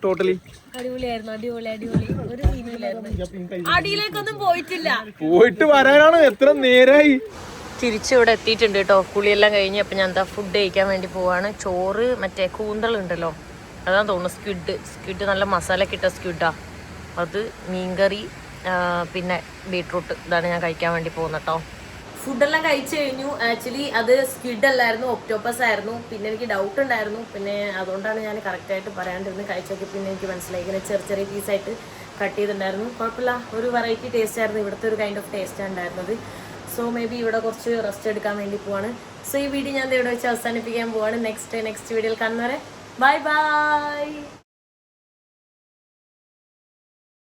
ടോട്ടലി അടിപൊളിയായിരുന്നു. ഒരു സീനുമില്ലായിരുന്നു. അടിയിലേക്കൊന്നും പോയിട്ടില്ല. പോയിട്ട് വരാനാണ് എത്ര നേരായി. തിരിച്ചിവിടെ എത്തിയിട്ടുണ്ട് കേട്ടോ. കുളിയെല്ലാം കഴിഞ്ഞ്. അപ്പം ഞാൻ എന്താ ഫുഡ് കഴിക്കാൻ വേണ്ടി പോവാണ്. ചോറ് മറ്റേ കൂന്തളുണ്ടല്ലോ, അതാണ് തോന്നുന്നു. സ്ക്വിഡ് നല്ല മസാല കിട്ട സ്ക്വിഡാ അത്. മീൻകറി, പിന്നെ ബീട്രൂട്ട്. ഇതാണ് ഞാൻ കഴിക്കാൻ വേണ്ടി പോകുന്നത് കേട്ടോ. ഫുഡെല്ലാം കഴിച്ചു കഴിഞ്ഞു. ആക്ച്വലി അത് സ്ക്വിഡ് അല്ലായിരുന്നു, ഒക്ടോപ്പസ് ആയിരുന്നു. പിന്നെ എനിക്ക് ഡൗട്ട് ഉണ്ടായിരുന്നു. പിന്നെ അതുകൊണ്ടാണ് ഞാൻ കറക്റ്റായിട്ട് പറയാണ്ടിരുന്നത്. കഴിച്ചൊക്കെ പിന്നെ എനിക്ക് മനസ്സിലായി. ഇങ്ങനെ ചെറിയ പീസായിട്ട് കട്ട് ചെയ്തിട്ടുണ്ടായിരുന്നു. കുഴപ്പമില്ല, ഒരു വെറൈറ്റി ടേസ്റ്റ് ആയിരുന്നു. ഇവിടുത്തെ ഒരു കൈൻഡ് ഓഫ് ടേസ്റ്റാണ് ഉണ്ടായിരുന്നത്. സോ മേ ബി ഇവിടെ കുറച്ച് റെസ്റ്റ് എടുക്കാൻ വേണ്ടി പോവാണ്. സോ ഈ വീഡിയോ ഞാൻ ഇവിടെ വെച്ച് അവസാനിപ്പിക്കാൻ പോവാണ്. നെക്സ്റ്റ് വീഡിയോയിൽ കാണുന്നവരെ ബൈ ബൈ.